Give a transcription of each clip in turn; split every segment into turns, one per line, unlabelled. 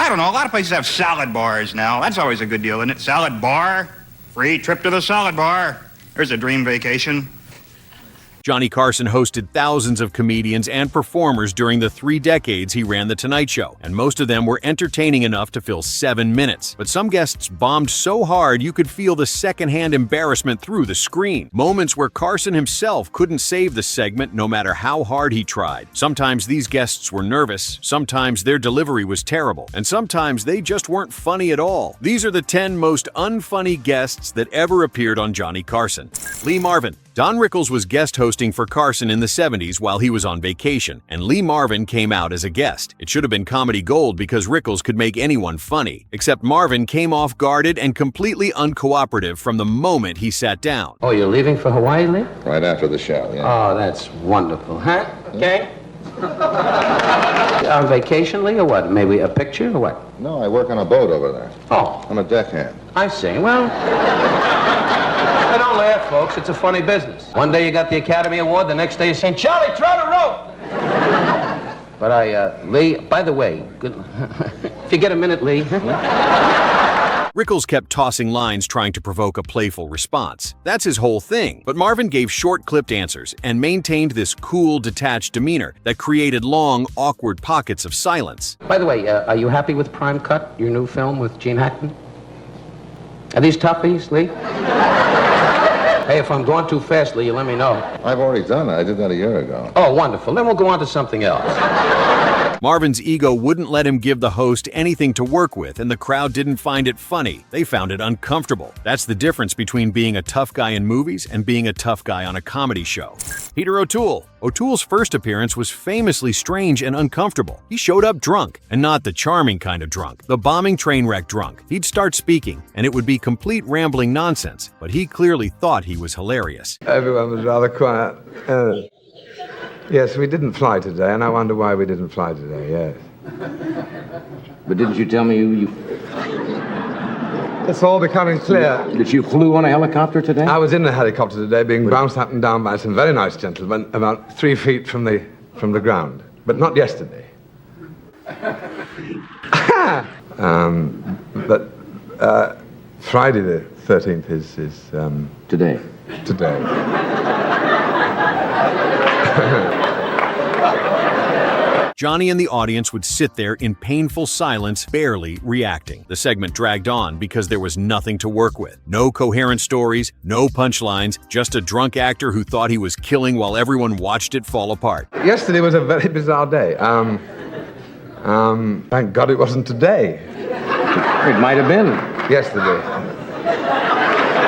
I don't know, a lot of places have salad bars now. That's always a good deal, isn't it? Salad bar, free trip to the salad bar. There's a dream vacation.
Johnny Carson hosted thousands of comedians and performers during the 3 decades he ran The Tonight Show, and most of them were entertaining enough to fill 7 minutes. But some guests bombed so hard you could feel the secondhand embarrassment through the screen. Moments where Carson himself couldn't save the segment no matter how hard he tried. Sometimes these guests were nervous, sometimes their delivery was terrible, and sometimes they just weren't funny at all. These are the 10 most unfunny guests that ever appeared on Johnny Carson. Lee Marvin. Don Rickles was guest hosting for Carson in the 70s while he was on vacation, and Lee Marvin came out as a guest. It should have been comedy gold because Rickles could make anyone funny, except Marvin came off guarded and completely uncooperative from the moment he sat down.
Oh, you're leaving for Hawaii, Lee?
Right after the show, yeah.
Oh, that's wonderful. Huh? Okay. On vacation, Lee, or what? Maybe a picture, or what?
No, I work on a boat over there.
Oh.
I'm a deckhand.
I see. Well, don't laugh, folks. It's a funny business. One day you got the Academy Award, the next day you're saying, Charlie, throw the rope! But Lee, by the way, good, if you get a minute, Lee.
Rickles kept tossing lines trying to provoke a playful response. That's his whole thing. But Marvin gave short-clipped answers and maintained this cool, detached demeanor that created long, awkward pockets of silence.
By the way, are you happy with Prime Cut, your new film with Gene Hackman? Are these toughies, Lee? Hey, if I'm going too fast, Lee, you let me know.
I've already done it. I did that a year ago.
Oh, wonderful. Then we'll go on to something else.
Marvin's ego wouldn't let him give the host anything to work with, and the crowd didn't find it funny. They found it uncomfortable. That's the difference between being a tough guy in movies and being a tough guy on a comedy show. Peter O'Toole. O'Toole's first appearance was famously strange and uncomfortable. He showed up drunk, and not the charming kind of drunk, the bombing train wreck drunk. He'd start speaking, and it would be complete rambling nonsense, but he clearly thought he was hilarious.
Everyone was rather quiet. Yes, we didn't fly today, and I wonder why we didn't fly today, yes.
But didn't you tell me you...
It's all becoming clear.
That you flew on a helicopter today?
I was in a helicopter today, being bounced up and down by some very nice gentlemen about 3 feet from the ground, but not yesterday. But Friday the 13th is
Today.
Johnny and the audience would sit there in painful silence, barely reacting. The segment dragged on because there was nothing to work with. No coherent stories, no punchlines, just a drunk actor who thought he was killing while everyone watched it fall apart.
Yesterday was a very bizarre day. Thank God it wasn't today.
It might have been.
Yesterday.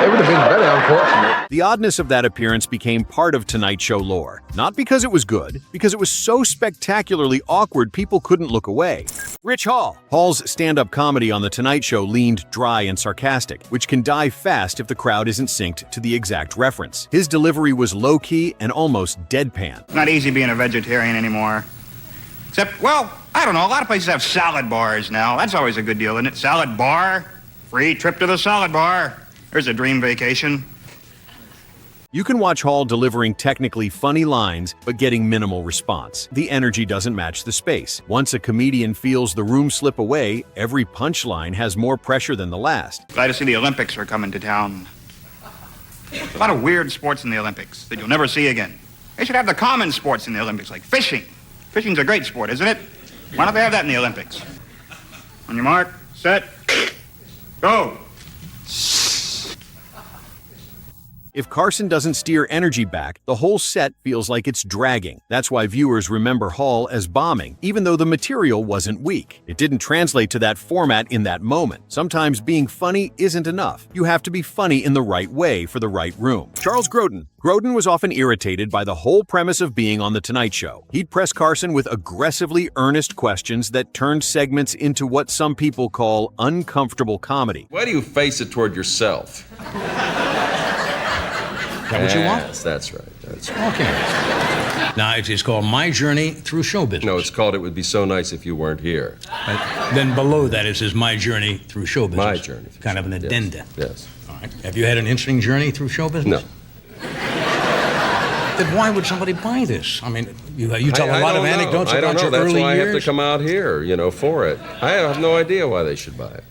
It would have been very unfortunate.
The oddness of that appearance became part of Tonight Show lore. Not because it was good, because it was so spectacularly awkward people couldn't look away. Rich Hall. Hall's stand-up comedy on The Tonight Show leaned dry and sarcastic, which can die fast if the crowd isn't synced to the exact reference. His delivery was low-key and almost deadpan.
Not easy being a vegetarian anymore. Except, well, I don't know, a lot of places have salad bars now. That's always a good deal, isn't it? Salad bar, free trip to the salad bar. There's a dream vacation.
You can watch Hall delivering technically funny lines, but getting minimal response. The energy doesn't match the space. Once a comedian feels the room slip away, every punchline has more pressure than the last.
Glad to see the Olympics are coming to town. A lot of weird sports in the Olympics that you'll never see again. They should have the common sports in the Olympics, like fishing. Fishing's a great sport, isn't it? Why don't they have that in the Olympics? On your mark, set, go.
If Carson doesn't steer energy back, the whole set feels like it's dragging. That's why viewers remember Hall as bombing, even though the material wasn't weak. It didn't translate to that format in that moment. Sometimes being funny isn't enough. You have to be funny in the right way for the right room. Charles Grodin. Grodin was often irritated by the whole premise of being on The Tonight Show. He'd press Carson with aggressively earnest questions that turned segments into what some people call uncomfortable comedy.
Why do you face it toward yourself?
Is that what you want?
Yes, that's right. That's right.
Okay. Now, it is called My Journey Through Show Business.
No, it's called It Would Be So Nice If You Weren't Here.
Then below that it says My Journey Through Show Business.
My journey.
Kind of an addenda.
Yes.
All right. Have you had an interesting journey through show business?
No.
Then why would somebody buy this? I mean, you tell a lot of anecdotes
I don't
about
know.
your
That's
early
why I have to
years.
come out here, for it. I have no idea why they should buy it.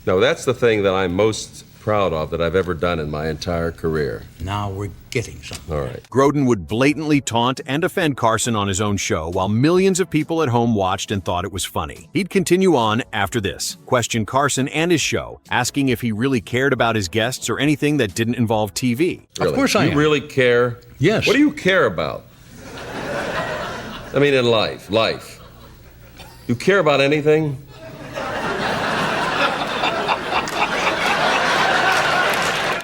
No, that's the thing that I'm most proud of that I've ever done in my entire career.
Now we're getting something.
All right.
Grodin would blatantly taunt and offend Carson on his own show while millions of people at home watched and thought it was funny. He'd continue on after this, question Carson and his show, asking if he really cared about his guests or anything that didn't involve TV.
Really?
Of course I am.
You really care?
Yes.
What do you care about? I mean, in life. You care about anything?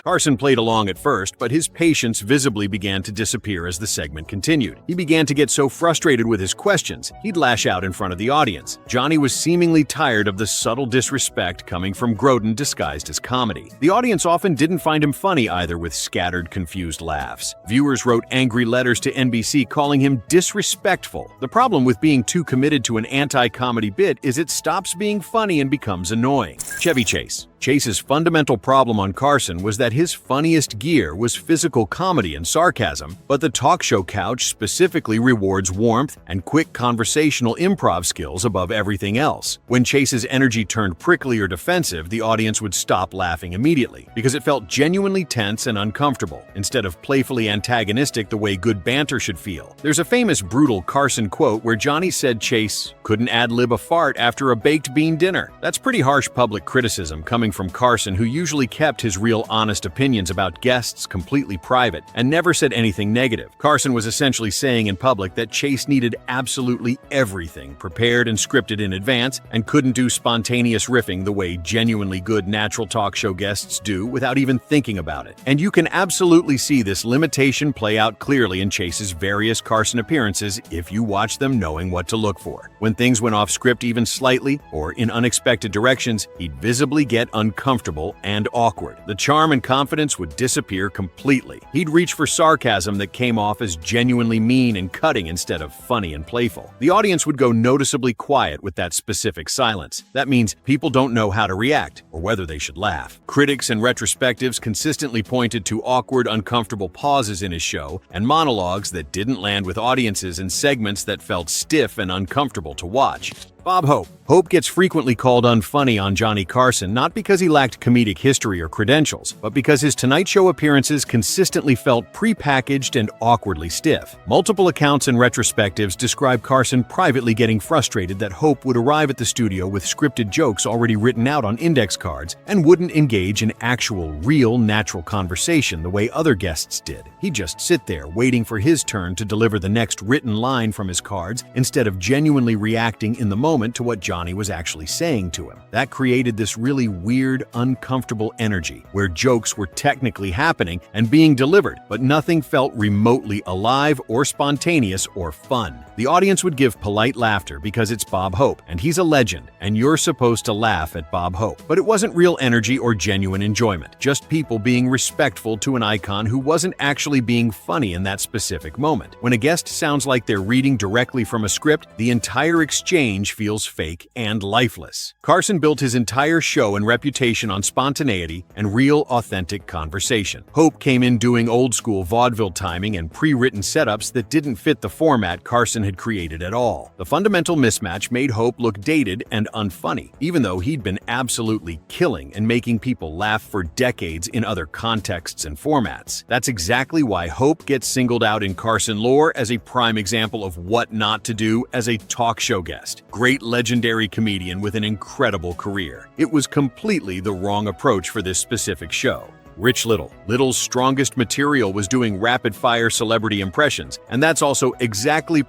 Carson played along at first, but his patience visibly began to disappear as the segment continued. He began to get so frustrated with his questions, he'd lash out in front of the audience. Johnny was seemingly tired of the subtle disrespect coming from Grodin disguised as comedy. The audience often didn't find him funny either, with scattered, confused laughs. Viewers wrote angry letters to NBC calling him disrespectful. The problem with being too committed to an anti-comedy bit is it stops being funny and becomes annoying. Chevy Chase. Chase's fundamental problem on Carson was that his funniest gear was physical comedy and sarcasm, but the talk show couch specifically rewards warmth and quick conversational improv skills above everything else. When Chase's energy turned prickly or defensive, the audience would stop laughing immediately because it felt genuinely tense and uncomfortable, instead of playfully antagonistic the way good banter should feel. There's a famous brutal Carson quote where Johnny said Chase couldn't ad-lib a fart after a baked bean dinner. That's pretty harsh public criticism coming from Carson, who usually kept his real honest opinions about guests completely private and never said anything negative. Carson was essentially saying in public that Chase needed absolutely everything prepared and scripted in advance and couldn't do spontaneous riffing the way genuinely good natural talk show guests do without even thinking about it. And you can absolutely see this limitation play out clearly in Chase's various Carson appearances if you watch them knowing what to look for. When things went off script even slightly or in unexpected directions, he'd visibly get uncomfortable and awkward. The charm and confidence would disappear completely. He'd reach for sarcasm that came off as genuinely mean and cutting instead of funny and playful. The audience would go noticeably quiet with that specific silence. That means people don't know how to react or whether they should laugh. Critics and retrospectives consistently pointed to awkward, uncomfortable pauses in his show and monologues that didn't land with audiences and segments that felt stiff and uncomfortable to watch. Bob Hope. Hope gets frequently called unfunny on Johnny Carson, not because he lacked comedic history or credentials, but because his Tonight Show appearances consistently felt prepackaged and awkwardly stiff. Multiple accounts and retrospectives describe Carson privately getting frustrated that Hope would arrive at the studio with scripted jokes already written out on index cards and wouldn't engage in actual, real, natural conversation the way other guests did. He'd just sit there waiting for his turn to deliver the next written line from his cards instead of genuinely reacting in the moment to what Johnny was actually saying to him. That created this really weird, uncomfortable energy where jokes were technically happening and being delivered, but nothing felt remotely alive or spontaneous or fun. The audience would give polite laughter because it's Bob Hope, and he's a legend, and you're supposed to laugh at Bob Hope. But it wasn't real energy or genuine enjoyment, just people being respectful to an icon who wasn't actually being funny in that specific moment. When a guest sounds like they're reading directly from a script, the entire exchange feels fake and lifeless. Carson built his entire show and reputation on spontaneity and real, authentic conversation. Hope came in doing old-school vaudeville timing and pre-written setups that didn't fit the format Carson had created at all. The fundamental mismatch made Hope look dated and unfunny, even though he'd been absolutely killing and making people laugh for decades in other contexts and formats. That's exactly why Hope gets singled out in Carson lore as a prime example of what not to do as a talk show guest. Great legendary comedian with an incredible career. It was completely the wrong approach for this specific show. Rich Little. Little's strongest material was doing rapid-fire celebrity impressions, and that's also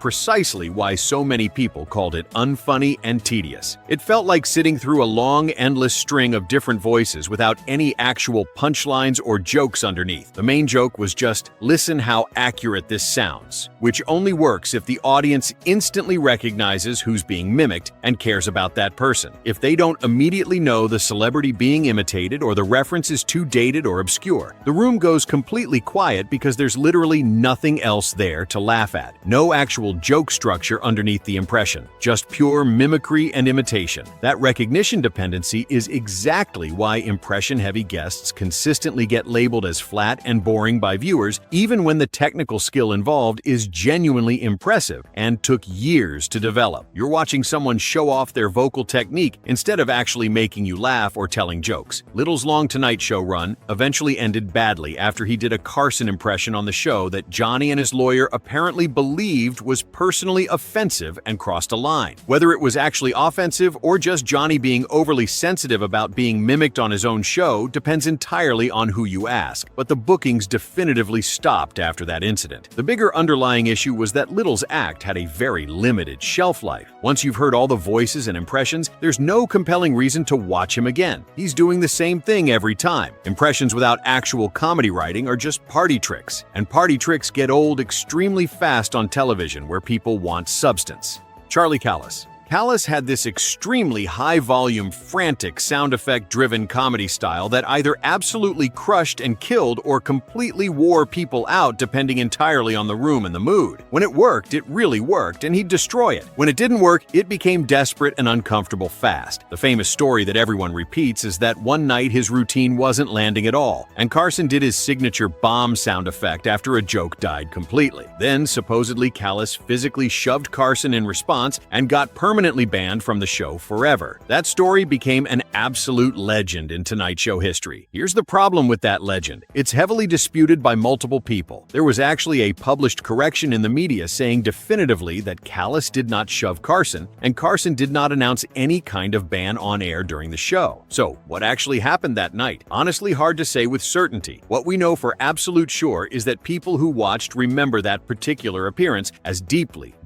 precisely why so many people called it unfunny and tedious. It felt like sitting through a long, endless string of different voices without any actual punchlines or jokes underneath. The main joke was just, listen how accurate this sounds, which only works if the audience instantly recognizes who's being mimicked and cares about that person. If they don't immediately know the celebrity being imitated or the reference is too dated or or obscure. The room goes completely quiet because there's literally nothing else there to laugh at. No actual joke structure underneath the impression, just pure mimicry and imitation. That recognition dependency is exactly why impression-heavy guests consistently get labeled as flat and boring by viewers, even when the technical skill involved is genuinely impressive and took years to develop. You're watching someone show off their vocal technique instead of actually making you laugh or telling jokes. Little's long Tonight Show run eventually ended badly after he did a Carson impression on the show that Johnny and his lawyer apparently believed was personally offensive and crossed a line. Whether it was actually offensive or just Johnny being overly sensitive about being mimicked on his own show depends entirely on who you ask, but the bookings definitively stopped after that incident. The bigger underlying issue was that Little's act had a very limited shelf life. Once you've heard all the voices and impressions, there's no compelling reason to watch him again. He's doing the same thing every time. Impressions without actual comedy writing are just party tricks, and party tricks get old extremely fast on television where people want substance. Charlie Callas. Callas had this extremely high-volume, frantic, sound effect-driven comedy style that either absolutely crushed and killed or completely wore people out depending entirely on the room and the mood. When it worked, it really worked, and he'd destroy it. When it didn't work, it became desperate and uncomfortable fast. The famous story that everyone repeats is that one night his routine wasn't landing at all, and Carson did his signature bomb sound effect after a joke died completely. Then, supposedly, Callas physically shoved Carson in response and got permanently banned from the show forever. That story became an absolute legend in Tonight Show history. Here's the problem with that legend. It's heavily disputed by multiple people. There was actually a published correction in the media saying definitively that Callas did not shove Carson, and Carson did not announce any kind of ban on air during the show. So, what actually happened that night? Honestly, hard to say with certainty. What we know for absolute sure is that people who watched remember that particular appearance as deeply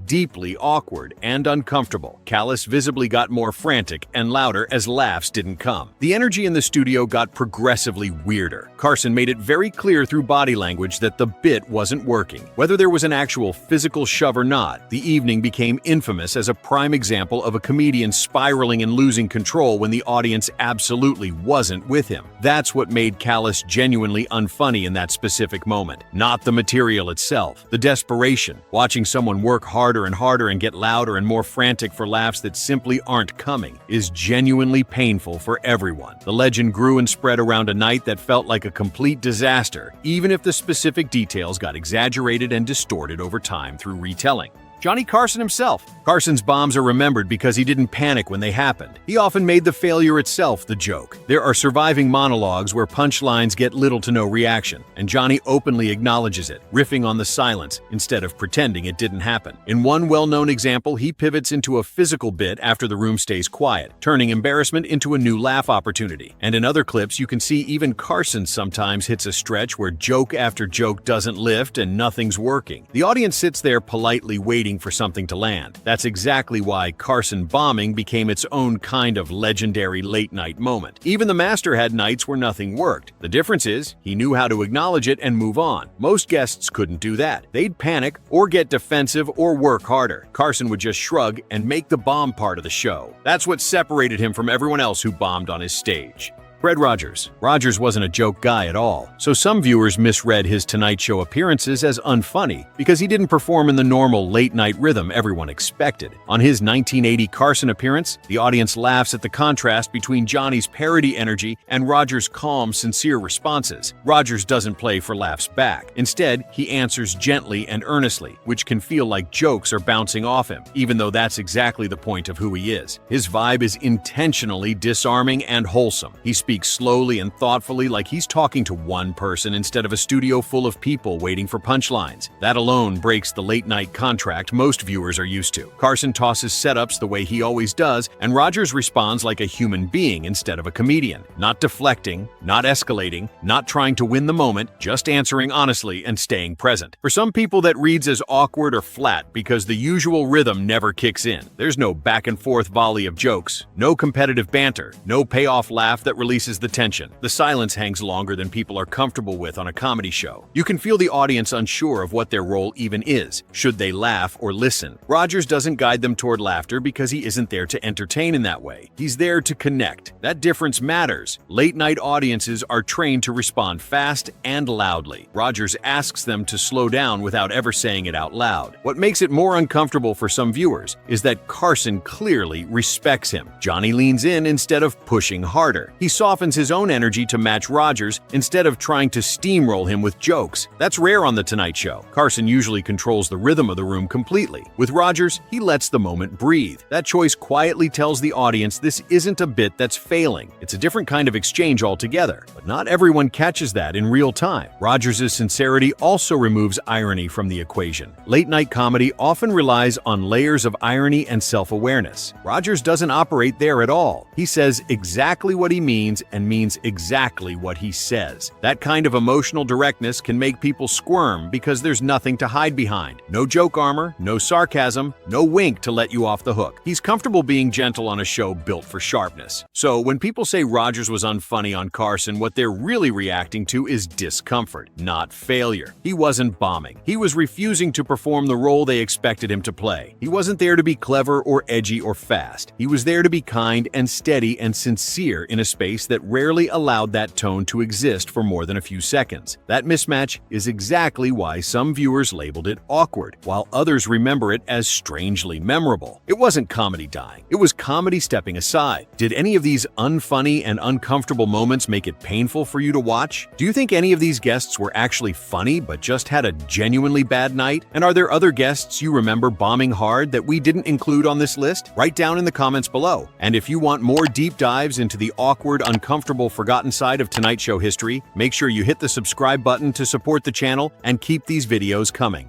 awkward and uncomfortable. Callas visibly got more frantic and louder as laughs didn't come. The energy in the studio got progressively weirder. Carson made it very clear through body language that the bit wasn't working. Whether there was an actual physical shove or not, the evening became infamous as a prime example of a comedian spiraling and losing control when the audience absolutely wasn't with him. That's what made Callas genuinely unfunny in that specific moment. Not the material itself, the desperation, watching someone work harder and harder and get louder and more frantic for laughs that simply aren't coming is genuinely painful for everyone. The legend grew and spread around a night that felt like a complete disaster, even if the specific details got exaggerated and distorted over time through retelling. Johnny Carson himself. Carson's bombs are remembered because he didn't panic when they happened. He often made the failure itself the joke. There are surviving monologues where punchlines get little to no reaction, and Johnny openly acknowledges it, riffing on the silence instead of pretending it didn't happen. In one well-known example, he pivots into a physical bit after the room stays quiet, turning embarrassment into a new laugh opportunity. And in other clips, you can see even Carson sometimes hits a stretch where joke after joke doesn't lift and nothing's working. The audience sits there politely waiting for something to land. That's exactly why Carson bombing became its own kind of legendary late-night moment. Even the master had nights where nothing worked. The difference is, he knew how to acknowledge it and move on. Most guests couldn't do that. They'd panic or get defensive or work harder. Carson would just shrug and make the bomb part of the show. That's what separated him from everyone else who bombed on his stage. Fred Rogers. Rogers wasn't a joke guy at all, so some viewers misread his Tonight Show appearances as unfunny because he didn't perform in the normal late-night rhythm everyone expected. On his 1980 Carson appearance, the audience laughs at the contrast between Johnny's parody energy and Rogers' calm, sincere responses. Rogers doesn't play for laughs back. Instead, he answers gently and earnestly, which can feel like jokes are bouncing off him, even though that's exactly the point of who he is. His vibe is intentionally disarming and wholesome. He speaks slowly and thoughtfully like he's talking to one person instead of a studio full of people waiting for punchlines. That alone breaks the late-night contract most viewers are used to. Carson tosses setups the way he always does, and Rogers responds like a human being instead of a comedian. Not deflecting, not escalating, not trying to win the moment, just answering honestly and staying present. For some people, that reads as awkward or flat because the usual rhythm never kicks in. There's no back-and-forth volley of jokes, no competitive banter, no payoff laugh that releases increases the tension. The silence hangs longer than people are comfortable with on a comedy show. You can feel the audience unsure of what their role even is. Should they laugh or listen? Rogers doesn't guide them toward laughter because he isn't there to entertain in that way. He's there to connect. That difference matters. Late-night audiences are trained to respond fast and loudly. Rogers asks them to slow down without ever saying it out loud. What makes it more uncomfortable for some viewers is that Carson clearly respects him. Johnny leans in instead of pushing harder. He softens his own energy to match Rogers instead of trying to steamroll him with jokes. That's rare on The Tonight Show. Carson usually controls the rhythm of the room completely. With Rogers, he lets the moment breathe. That choice quietly tells the audience this isn't a bit that's failing. It's a different kind of exchange altogether. But not everyone catches that in real time. Rogers' sincerity also removes irony from the equation. Late-night comedy often relies on layers of irony and self-awareness. Rogers doesn't operate there at all. He says exactly what he means and means exactly what he says. That kind of emotional directness can make people squirm because there's nothing to hide behind. No joke armor, no sarcasm, no wink to let you off the hook. He's comfortable being gentle on a show built for sharpness. So when people say Rogers was unfunny on Carson, what they're really reacting to is discomfort, not failure. He wasn't bombing. He was refusing to perform the role they expected him to play. He wasn't there to be clever or edgy or fast. He was there to be kind and steady and sincere in a space that rarely allowed that tone to exist for more than a few seconds. That mismatch is exactly why some viewers labeled it awkward, while others remember it as strangely memorable. It wasn't comedy dying. It was comedy stepping aside. Did any of these unfunny and uncomfortable moments make it painful for you to watch? Do you think any of these guests were actually funny but just had a genuinely bad night? And are there other guests you remember bombing hard that we didn't include on this list? Write down in the comments below. And if you want more deep dives into the awkward, uncomfortable, forgotten side of Tonight Show history, make sure you hit the subscribe button to support the channel and keep these videos coming.